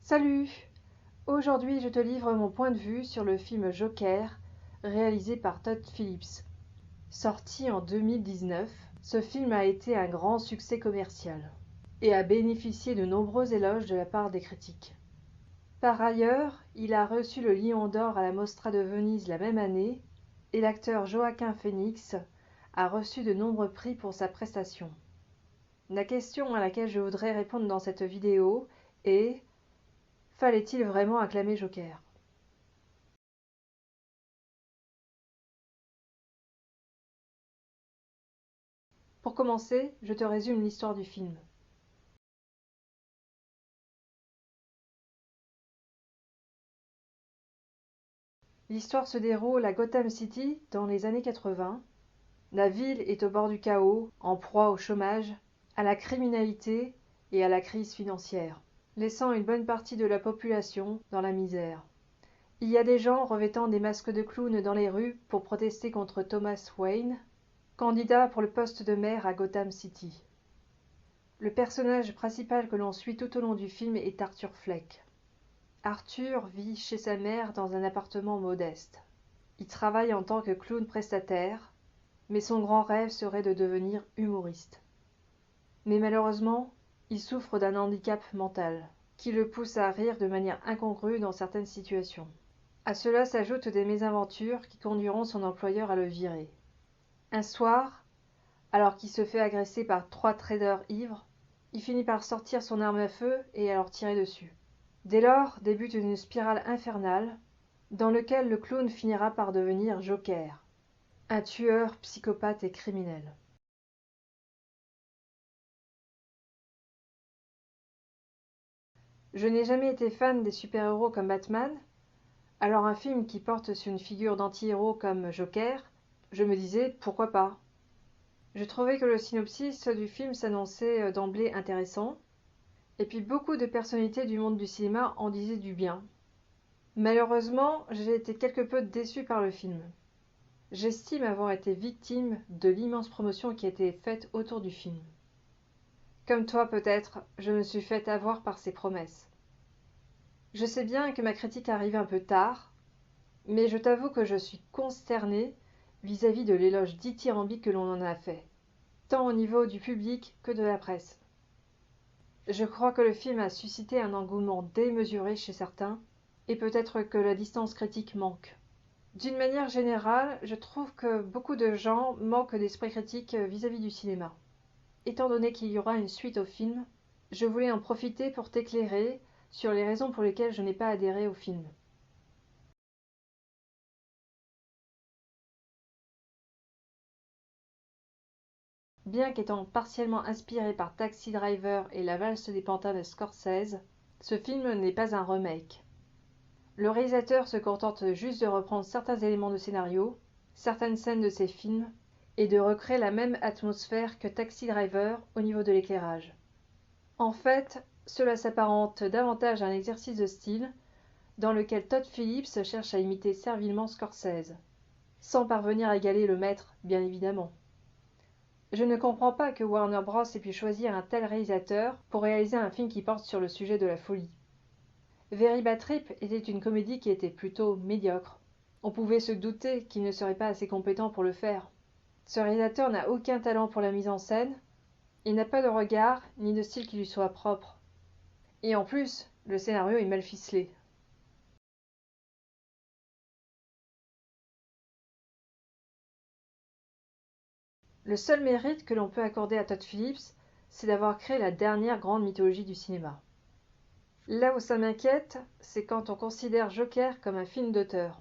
Salut! Aujourd'hui, je te livre mon point de vue sur le film Joker, réalisé par Todd Phillips. Sorti en 2019, ce film a été un grand succès commercial et a bénéficié de nombreux éloges de la part des critiques. Par ailleurs, il a reçu le Lion d'Or à la Mostra de Venise la même année et l'acteur Joaquin Phoenix a reçu de nombreux prix pour sa prestation. La question à laquelle je voudrais répondre dans cette vidéo est: fallait-il vraiment acclamer Joker? Pour commencer, je te résume l'histoire du film. L'histoire se déroule à Gotham City dans les années 80. La ville est au bord du chaos, en proie au chômage, à la criminalité et à la crise financière, laissant une bonne partie de la population dans la misère. Il y a des gens revêtant des masques de clown dans les rues pour protester contre Thomas Wayne, candidat pour le poste de maire à Gotham City. Le personnage principal que l'on suit tout au long du film est Arthur Fleck. Arthur vit chez sa mère dans un appartement modeste. Il travaille en tant que clown prestataire, mais son grand rêve serait de devenir humoriste. Mais malheureusement, il souffre d'un handicap mental, qui le pousse à rire de manière incongrue dans certaines situations. À cela s'ajoutent des mésaventures qui conduiront son employeur à le virer. Un soir, alors qu'il se fait agresser par 3 traders ivres, il finit par sortir son arme à feu et à leur tirer dessus. Dès lors débute une spirale infernale, dans laquelle le clown finira par devenir Joker, un tueur, psychopathe et criminel. Je n'ai jamais été fan des super-héros comme Batman, alors un film qui porte sur une figure d'anti-héros comme Joker, je me disais pourquoi pas. Je trouvais que le synopsis du film s'annonçait d'emblée intéressant, et puis beaucoup de personnalités du monde du cinéma en disaient du bien. Malheureusement, j'ai été quelque peu déçue par le film. J'estime avoir été victime de l'immense promotion qui a été faite autour du film. Comme toi peut-être, je me suis fait avoir par ces promesses. Je sais bien que ma critique arrive un peu tard, mais je t'avoue que je suis consternée vis-à-vis de l'éloge dithyrambique que l'on en a fait, tant au niveau du public que de la presse. Je crois que le film a suscité un engouement démesuré chez certains, et peut-être que la distance critique manque. D'une manière générale, je trouve que beaucoup de gens manquent d'esprit critique vis-à-vis du cinéma. Étant donné qu'il y aura une suite au film, je voulais en profiter pour t'éclairer sur les raisons pour lesquelles je n'ai pas adhéré au film. Bien qu'étant partiellement inspiré par Taxi Driver et La valse des pantins de Scorsese, ce film n'est pas un remake. Le réalisateur se contente juste de reprendre certains éléments de scénario, certaines scènes de ses films, et de recréer la même atmosphère que Taxi Driver au niveau de l'éclairage. En fait, cela s'apparente davantage à un exercice de style dans lequel Todd Phillips cherche à imiter servilement Scorsese, sans parvenir à égaler le maître, bien évidemment. Je ne comprends pas que Warner Bros ait pu choisir un tel réalisateur pour réaliser un film qui porte sur le sujet de la folie. Very Bad Trip était une comédie qui était plutôt médiocre. On pouvait se douter qu'il ne serait pas assez compétent pour le faire. Ce réalisateur n'a aucun talent pour la mise en scène, il n'a pas de regard ni de style qui lui soit propre. Et en plus, le scénario est mal ficelé. Le seul mérite que l'on peut accorder à Todd Phillips, c'est d'avoir créé la dernière grande mythologie du cinéma. Là où ça m'inquiète, c'est quand on considère Joker comme un film d'auteur.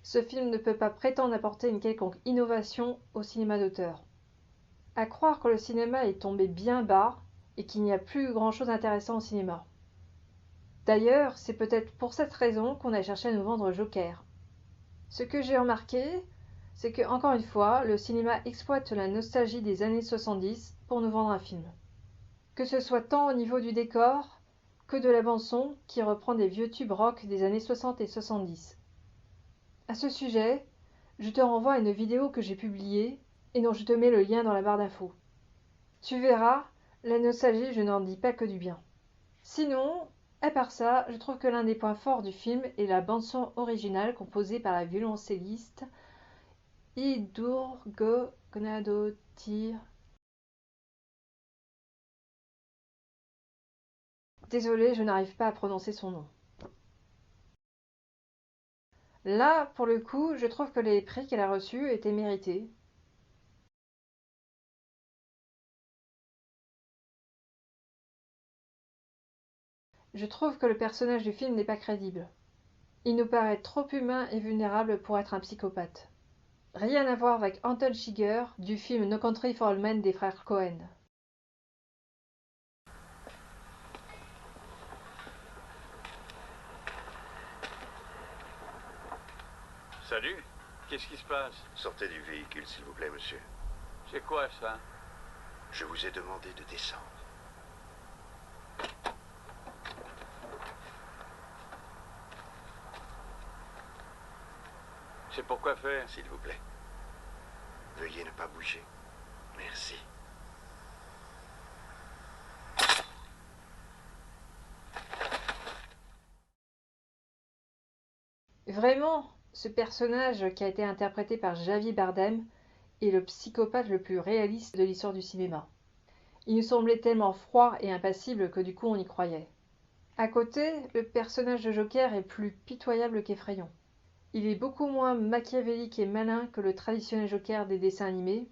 Ce film ne peut pas prétendre apporter une quelconque innovation au cinéma d'auteur. À croire que le cinéma est tombé bien bas et qu'il n'y a plus grand-chose d'intéressant au cinéma. D'ailleurs, c'est peut-être pour cette raison qu'on a cherché à nous vendre Joker. Ce que j'ai remarqué, c'est que, encore une fois, le cinéma exploite la nostalgie des années 70 pour nous vendre un film. Que ce soit tant au niveau du décor que de la bande-son qui reprend des vieux tubes rock des années 60 et 70. À ce sujet, je te renvoie à une vidéo que j'ai publiée et dont je te mets le lien dans la barre d'infos. Tu verras, la nostalgie, je n'en dis pas que du bien. Sinon, À part ça, je trouve que l'un des points forts du film est la bande-son originale composée par la violoncelliste Idurgo Gnadottir. Désolée, je n'arrive pas à prononcer son nom. Là, pour le coup, je trouve que les prix qu'elle a reçus étaient mérités. Je trouve que le personnage du film n'est pas crédible. Il nous paraît trop humain et vulnérable pour être un psychopathe. Rien à voir avec Anton Chigurh du film No Country for Old Men des frères Coen. Salut, qu'est-ce qui se passe? Sortez du véhicule, s'il vous plaît, monsieur. C'est quoi ça? Je vous ai demandé de descendre. C'est pour quoi faire? S'il vous plaît. Veuillez ne pas bouger. Merci. Vraiment, ce personnage qui a été interprété par Javier Bardem est le psychopathe le plus réaliste de l'histoire du cinéma. Il nous semblait tellement froid et impassible que du coup on y croyait. À côté, le personnage de Joker est plus pitoyable qu'effrayant. Il est beaucoup moins machiavélique et malin que le traditionnel Joker des dessins animés.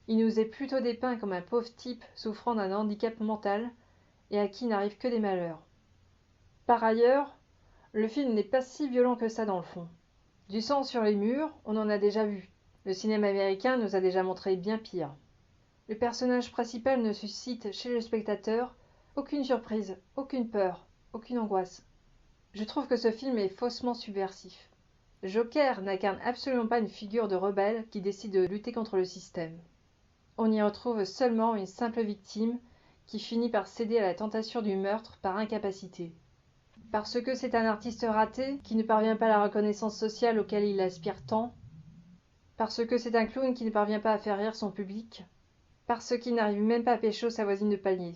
Il nous est plutôt dépeint comme un pauvre type souffrant d'un handicap mental et à qui n'arrivent que des malheurs. Par ailleurs, le film n'est pas si violent que ça dans le fond. Du sang sur les murs, on en a déjà vu. Le cinéma américain nous a déjà montré bien pire. Le personnage principal ne suscite chez le spectateur aucune surprise, aucune peur, aucune angoisse. Je trouve que ce film est faussement subversif. Joker n'incarne absolument pas une figure de rebelle qui décide de lutter contre le système. On y retrouve seulement une simple victime qui finit par céder à la tentation du meurtre par incapacité. Parce que c'est un artiste raté qui ne parvient pas à la reconnaissance sociale auquel il aspire tant. Parce que c'est un clown qui ne parvient pas à faire rire son public. Parce qu'il n'arrive même pas à pécho sa voisine de palier.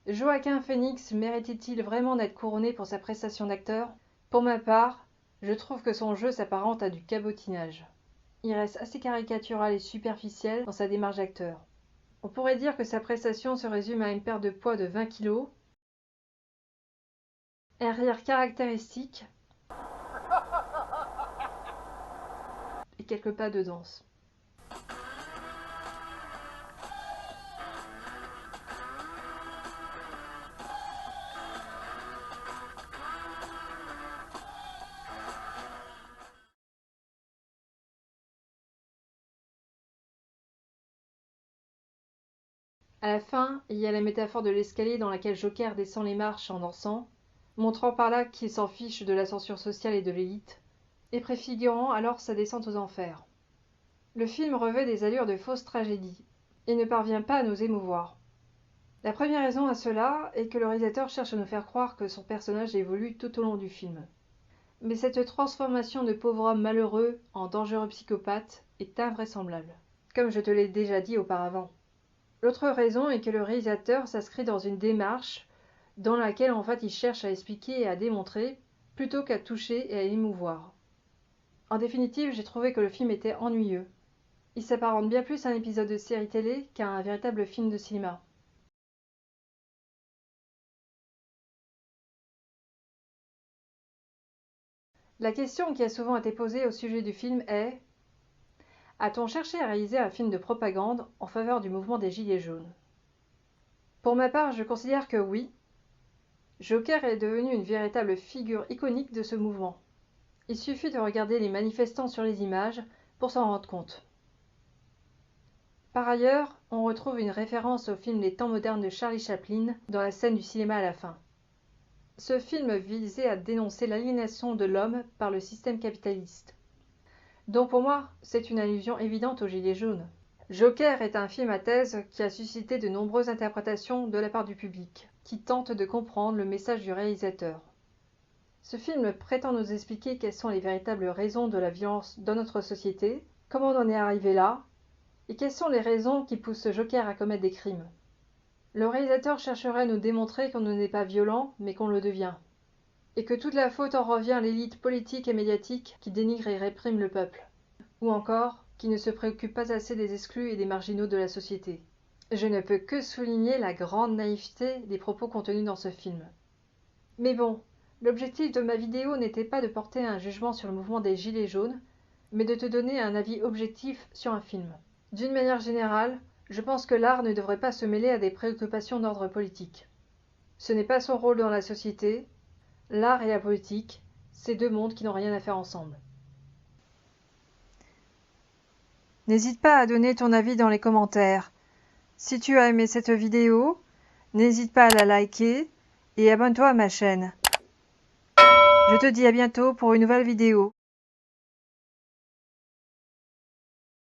Joaquin Phoenix méritait-il vraiment d'être couronné pour sa prestation d'acteur? Pour ma part, je trouve que son jeu s'apparente à du cabotinage. Il reste assez caricatural et superficiel dans sa démarche d'acteur. On pourrait dire que sa prestation se résume à une perte de poids de 20 kilos, un rire caractéristique et quelques pas de danse. À la fin, il y a la métaphore de l'escalier dans laquelle Joker descend les marches en dansant, montrant par là qu'il s'en fiche de l'ascension sociale et de l'élite, et préfigurant alors sa descente aux enfers. Le film revêt des allures de fausse tragédie, et ne parvient pas à nous émouvoir. La première raison à cela est que le réalisateur cherche à nous faire croire que son personnage évolue tout au long du film. Mais cette transformation de pauvre homme malheureux en dangereux psychopathe est invraisemblable, comme je te l'ai déjà dit auparavant. L'autre raison est que le réalisateur s'inscrit dans une démarche dans laquelle en fait il cherche à expliquer et à démontrer plutôt qu'à toucher et à émouvoir. En définitive, j'ai trouvé que le film était ennuyeux. Il s'apparente bien plus à un épisode de série télé qu'à un véritable film de cinéma. La question qui a souvent été posée au sujet du film est: a-t-on cherché à réaliser un film de propagande en faveur du mouvement des Gilets jaunes? Pour ma part, je considère que oui. Joker est devenu une véritable figure iconique de ce mouvement. Il suffit de regarder les manifestants sur les images pour s'en rendre compte. Par ailleurs, on retrouve une référence au film Les temps modernes de Charlie Chaplin dans la scène du cinéma à la fin. Ce film visait à dénoncer l'aliénation de l'homme par le système capitaliste. Donc pour moi, c'est une allusion évidente aux Gilets jaunes. Joker est un film à thèse qui a suscité de nombreuses interprétations de la part du public, qui tente de comprendre le message du réalisateur. Ce film prétend nous expliquer quelles sont les véritables raisons de la violence dans notre société, comment on en est arrivé là, et quelles sont les raisons qui poussent Joker à commettre des crimes. Le réalisateur chercherait à nous démontrer qu'on n'est pas violent, mais qu'on le devient. Et que toute la faute en revient à l'élite politique et médiatique qui dénigre et réprime le peuple. Ou encore, qui ne se préoccupe pas assez des exclus et des marginaux de la société. Je ne peux que souligner la grande naïveté des propos contenus dans ce film. Mais bon, l'objectif de ma vidéo n'était pas de porter un jugement sur le mouvement des Gilets jaunes, mais de te donner un avis objectif sur un film. D'une manière générale, je pense que l'art ne devrait pas se mêler à des préoccupations d'ordre politique. Ce n'est pas son rôle dans la société. L'art et la politique, c'est deux mondes qui n'ont rien à faire ensemble. N'hésite pas à donner ton avis dans les commentaires. Si tu as aimé cette vidéo, n'hésite pas à la liker et abonne-toi à ma chaîne. Je te dis à bientôt pour une nouvelle vidéo.